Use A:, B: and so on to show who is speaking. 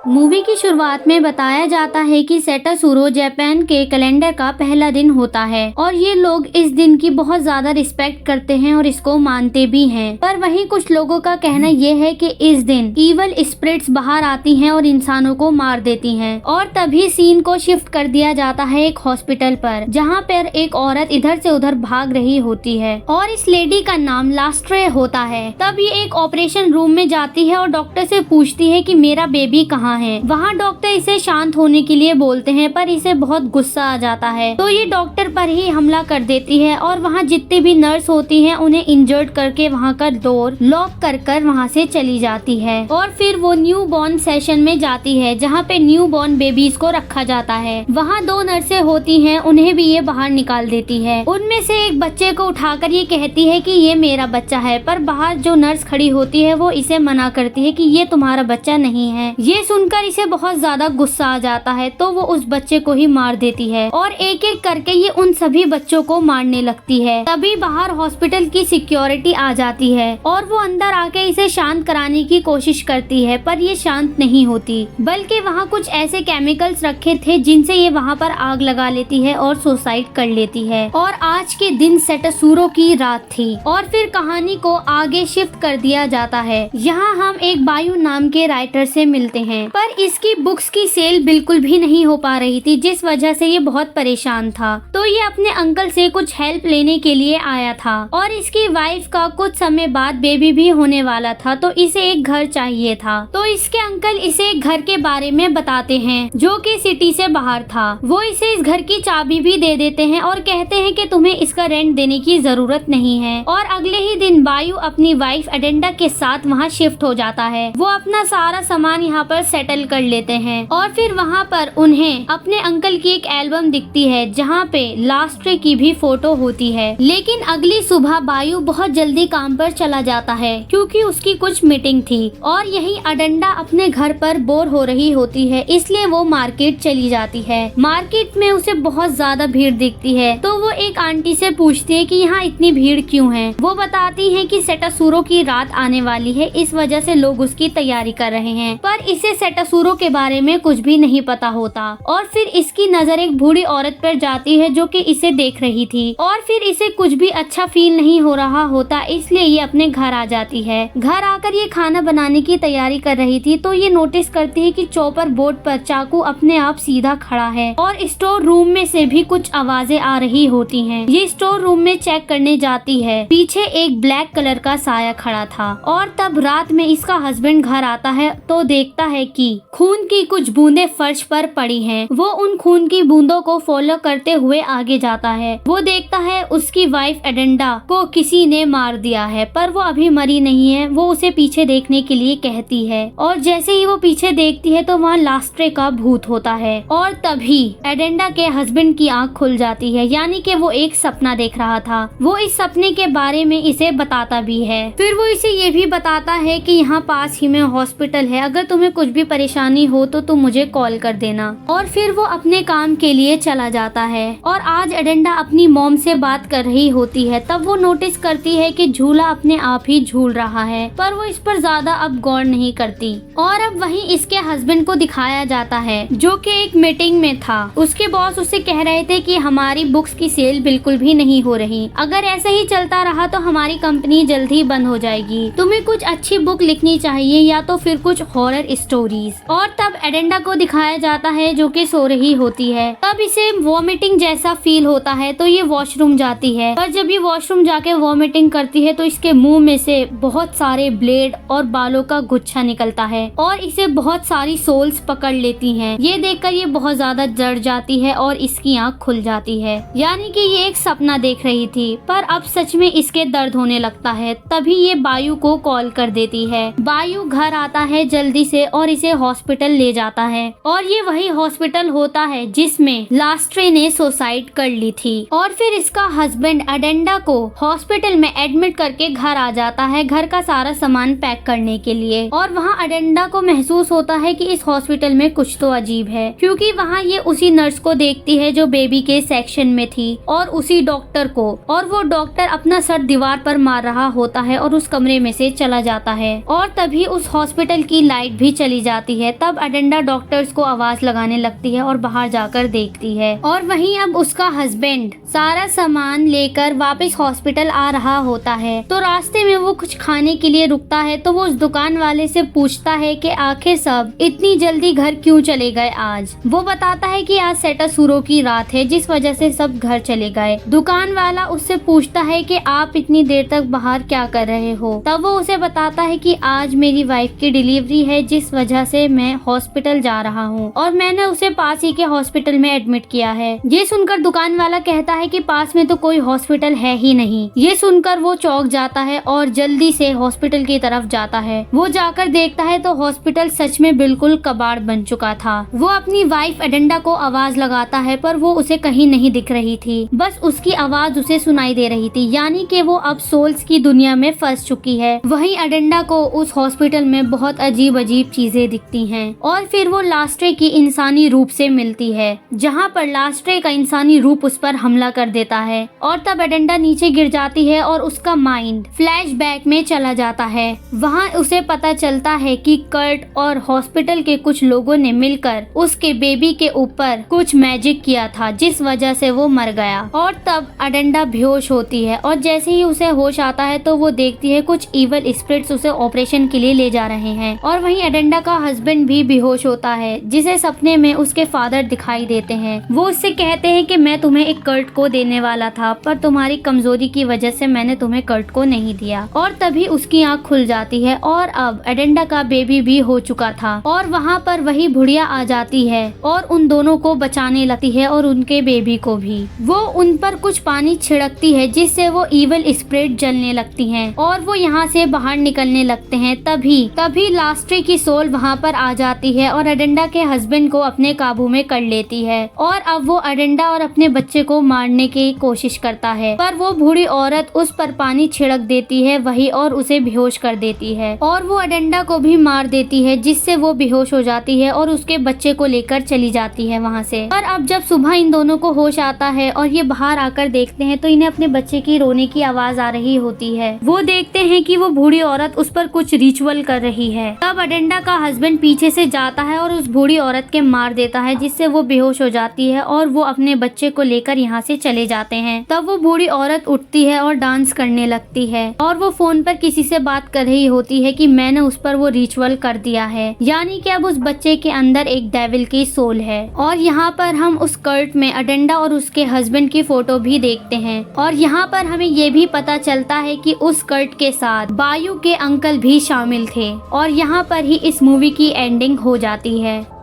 A: Movie की शुरुआत में बताया जाता है कि सेटासुरो जापान के कैलेंडर का पहला दिन होता है और ये लोग इस दिन की बहुत ज्यादा रिस्पेक्ट करते हैं और इसको मानते भी हैं। पर वहीं कुछ लोगों का कहना ये है कि इस दिन इवल स्पिरिट्स बाहर आती हैं और इंसानों को मार देती हैं। और तभी सीन को शिफ्ट कर दिया जाता है एक हॉस्पिटल पर, जहाँ पर एक औरत इधर से उधर भाग रही होती है और इस लेडी का नाम लास्ट्रे होता है। तब ये एक ऑपरेशन रूम में जाती है और डॉक्टर से पूछती है कि मेरा बेबी कहाँ है। वहाँ डॉक्टर इसे शांत होने के लिए बोलते हैं, पर इसे बहुत गुस्सा आ जाता है तो ये डॉक्टर पर ही हमला कर देती है और वहाँ जितने भी नर्स होती हैं उन्हें इंजर्ड करके वहाँ का डोर लॉक कर वहाँ से चली जाती है। और फिर वो न्यू बॉर्न सेशन में जाती है जहाँ पे न्यू बॉर्न बेबीज को रखा जाता है। वहाँ 2 नर्सें होती हैं, उन्हें भी ये बाहर निकाल देती है। उनमें से एक बच्चे को उठाकर ये कहती है कि ये मेरा बच्चा है, पर बाहर जो नर्स खड़ी होती है वो इसे मना करती है कि ये तुम्हारा बच्चा नहीं है। ये सुनकर इसे बहुत ज्यादा गुस्सा आ जाता है तो वो उस बच्चे को ही मार देती है और एक एक करके ये उन सभी बच्चों को मारने लगती है। तभी बाहर हॉस्पिटल की सिक्योरिटी आ जाती है और वो अंदर आके इसे शांत कराने की कोशिश करती है, पर ये शांत नहीं होती, बल्कि वहाँ कुछ ऐसे केमिकल्स रखे थे जिनसे ये वहाँ पर आग लगा लेती है और सुसाइड कर लेती है। और आज के दिन सेटासुरो की रात थी और फिर कहानी को आगे शिफ्ट कर दिया जाता है। यहाँ हम एक बायु नाम के राइटर से मिलते हैं, पर इसकी बुक्स की सेल बिल्कुल भी नहीं हो पा रही थी, जिस वजह से ये बहुत परेशान था। तो ये अपने अंकल से कुछ हेल्प लेने के लिए आया था और इसकी वाइफ का कुछ समय बाद बेबी भी होने वाला था, तो इसे एक घर चाहिए था। तो इसके अंकल इसे एक घर के बारे में बताते हैं जो कि सिटी से बाहर था। वो इसे इस घर की चाबी भी दे देते हैं और कहते हैं कि तुम्हें इसका रेंट देने की जरूरत नहीं है। और अगले ही दिन बायु अपनी वाइफ एडेंडा के साथ वहाँ शिफ्ट हो जाता है। वो अपना सारा सामान यहाँ पर सेटल कर लेते हैं और फिर वहाँ पर उन्हें अपने अंकल की एक एल्बम दिखती है जहाँ पे लास्ट्रे की भी फोटो होती है। लेकिन अगली सुबह बायु बहुत जल्दी काम पर चला जाता है क्योंकि उसकी कुछ मीटिंग थी और यही एडेंडा अपने घर पर बोर हो रही होती है, इसलिए वो मार्केट चली जाती है। मार्केट में उसे बहुत ज्यादा भीड़ दिखती है तो वो एक आंटी से पूछती है कि यहाँ इतनी भीड़ क्यों है। वो बताती है कि सेटासुरो की रात आने वाली है, इस वजह से लोग उसकी तैयारी कर रहे हैं, पर इसे सेटासुरो के बारे में कुछ भी नहीं पता होता। और फिर इसकी नजर एक बूढ़ी औरत पर जाती है जो कि इसे देख रही थी और फिर इसे कुछ भी अच्छा फील नहीं हो रहा होता, इसलिए ये अपने घर आ जाती है। घर आकर ये खाना बनाने की तैयारी कर रही थी तो ये नोटिस करती है कि चॉपर बोर्ड पर चाकू अपने आप सीधा खड़ा है और स्टोर रूम में से भी कुछ आवाजें आ रही होती हैं। ये स्टोर रूम में चेक करने जाती है, पीछे एक ब्लैक कलर का साया खड़ा था। और तब रात में इसका हस्बैंड घर आता है तो देखता है कि खून की कुछ बूंदें फर्श पर पड़ी हैं। वो उन खून की बूंदों को फॉलो करते हुए आगे जाता है। वो देखता है उसकी वाइफ एडेंडा को किसी ने मार दिया है, पर वो अभी मरी नहीं है। वो उसे पीछे देखने के लिए कहती है और जैसे ही वो पीछे देखती है तो वहाँ लास्ट्रे का भूत होता है। और तभी एडेंडा के हस्बैंड की आंख खुल जाती है, यानी कि वो एक सपना देख रहा था। वो इस सपने के बारे में इसे बताता भी है। फिर वो इसे ये भी बताता है कि यहाँ पास ही में हॉस्पिटल है, अगर तुम्हें कुछ भी परेशानी हो तो तुम मुझे कॉल कर देना। और फिर वो अपने काम के लिए चला जाता है। और आज एडेंडा अपनी मॉम से बात कर रही होती है, तब वो नोटिस करती है कि झूला अपने आप ही झूल रहा है, पर वो इस पर ज्यादा अब गौर नहीं करती। और अब वहीं इसके हस्बैंड को दिखाया जाता है जो कि एक मीटिंग में था। उसके बॉस उससे कह रहे थे कि हमारी बुक्स की सेल बिल्कुल भी नहीं हो रही, अगर ऐसे ही चलता रहा तो हमारी कंपनी जल्द ही बंद हो जाएगी। तुम्हें कुछ अच्छी बुक लिखनी चाहिए या तो फिर कुछ हॉरर स्टोरीज। और तब एडेंडा को दिखाया जाता है जो कि सो रही होती है। तब इसे वॉमिटिंग जैसा फील होता है तो ये वॉशरूम जाती है, पर जब ये वॉशरूम जाके वॉमिटिंग करती है तो इसके मुंह में से बहुत सारे ब्लेड और बालों का गुच्छा निकलता है और इसे बहुत सारी सोल्स पकड़ लेती हैं। ये देखकर ये बहुत ज्यादा डर जाती है और इसकी आंख खुल जाती है, यानी कि ये एक सपना देख रही थी, पर अब सच में इसके दर्द होने लगता है। तभी ये बायु को कॉल कर देती है। बायु घर आता है जल्दी से और इसे हॉस्पिटल ले जाता है और ये वही हॉस्पिटल होता है जिसमें लास्ट्रे ने सुसाइड कर ली थी। और फिर इसका हस्बैंड एडेंडा को हॉस्पिटल में एडमिट करके घर आ जाता है घर का सारा सामान पैक करने के लिए। और वहाँ एडेंडा को महसूस होता है कि इस हॉस्पिटल में कुछ तो अजीब है, क्योंकि वहाँ ये उसी नर्स को देखती है जो बेबी के सेक्शन में थी और उसी डॉक्टर को, और वो डॉक्टर अपना सर दीवार पर मार रहा होता है और उस कमरे में से चला जाता है। और तभी उस हॉस्पिटल की लाइट भी चली जाती जाती है। तब अडेंडा डॉक्टर्स को आवाज लगाने लगती है और बाहर जाकर देखती है। और वहीं अब उसका हस्बैंड सारा सामान लेकर वापस हॉस्पिटल आ रहा होता है। तो रास्ते में वो कुछ खाने के लिए रुकता है, तो वो उस दुकान वाले से पूछता है कि आखिर सब इतनी जल्दी घर क्यों चले गए आज। वो बताता है कि आज सेटासुरो की रात है, जिस वजह से सब घर चले गए। दुकान वाला उससे पूछता है कि आप इतनी देर तक बाहर क्या कर रहे हो। तब वो उसे बताता है कि आज मेरी वाइफ की डिलीवरी है, जिस वजह से मैं हॉस्पिटल जा रहा हूँ और मैंने उसे पास ही के हॉस्पिटल में एडमिट किया है। ये सुनकर दुकान वाला कहता है कि पास में तो कोई हॉस्पिटल है ही नहीं। ये सुनकर वो चौंक जाता है और जल्दी से हॉस्पिटल की तरफ जाता है। वो जाकर देखता है तो हॉस्पिटल सच में बिल्कुल कबाड़ बन चुका था। वो अपनी वाइफ एडेंडा को आवाज लगाता है, पर वो उसे कहीं नहीं दिख रही थी, बस उसकी आवाज उसे सुनाई दे रही थी, यानी कि वो अब सोल्स की दुनिया में फंस चुकी है। वहीं एडेंडा को उस हॉस्पिटल में बहुत अजीब अजीब चीजें दिखती हैं और फिर वो लास्ट्रे की इंसानी रूप से मिलती है, जहाँ पर लास्ट्रे का इंसानी रूप उस पर हमला कर देता है और तब एडेंडा नीचे गिर जाती है और उसका माइंड फ्लैशबैक में चला जाता है। वहाँ उसे पता चलता है कि कर्ट और हॉस्पिटल के कुछ लोगों ने मिलकर उसके बेबी के ऊपर कुछ मैजिक किया था, जिस वजह से वो मर गया। और तब एडेंडा बेहोश होती है और जैसे ही उसे होश आता है तो वो देखती है कुछ इवल स्पिरिट्स उसे ऑपरेशन के लिए ले जा रहे हैं। और वहीं एडेंडा का हस्बैंड भी बेहोश होता है, जिसे सपने में उसके फादर दिखाई देते हैं। वो उससे कहते हैं कि मैं तुम्हें एक कर्ट को देने वाला था, पर तुम्हारी कमजोरी की वजह से मैंने तुम्हें कर्ट को नहीं दिया। और तभी उसकी आंख खुल जाती है और अब एडेंडा का बेबी भी हो चुका था। और वहाँ पर वही बुढ़िया आ जाती है और उन दोनों को बचाने लगती है और उनके बेबी को भी। वो उन पर कुछ पानी छिड़कती है, जिससे वो इवल स्पिरिट जलने लगती हैं और वो यहाँ से बाहर निकलने लगते हैं। तभी लास्ट्रे की सोल वहाँ पर आ जाती है और एडेंडा के हस्बैंड को अपने काबू में कर लेती है। और अब वो एडेंडा और अपने बच्चे को मारने की कोशिश करता है, पर वो बूढ़ी औरत उस पर पानी छिड़क देती है वही और उसे बेहोश कर देती है और वो एडेंडा को भी मार देती है, जिससे वो बेहोश हो जाती है और उसके बच्चे को लेकर चली जाती है वहाँ से। और अब जब सुबह इन दोनों को होश आता है और ये बाहर आकर देखते हैं तो इन्हें अपने बच्चे की रोने की आवाज आ रही होती है। वो देखते हैं कि वो बूढ़ी औरत उस पर कुछ रिचुअल कर रही है। तब एडेंडा का हस्बैंड पीछे से जाता है और उस बूढ़ी औरत के मार देता है, जिससे वो बेहोश हो जाती है और वो अपने बच्चे को लेकर यहाँ से चले जाते हैं। तब वो बूढ़ी औरत उठती है और डांस करने लगती है और वो फोन पर किसी से बात कर रही होती है कि मैंने उस पर वो रिचुअल कर दिया है, यानी कि अब उस बच्चे के अंदर एक डेविल की सोल है। और यहाँ पर हम उस कर्ट में एडेंडा और उसके हस्बैंड की फोटो भी देखते हैं और यहाँ पर हमें ये भी पता चलता है कि उस कर्ट के साथ बायू के अंकल भी शामिल थे। और यहाँ पर ही इस मूवी की एंडिंग हो जाती है।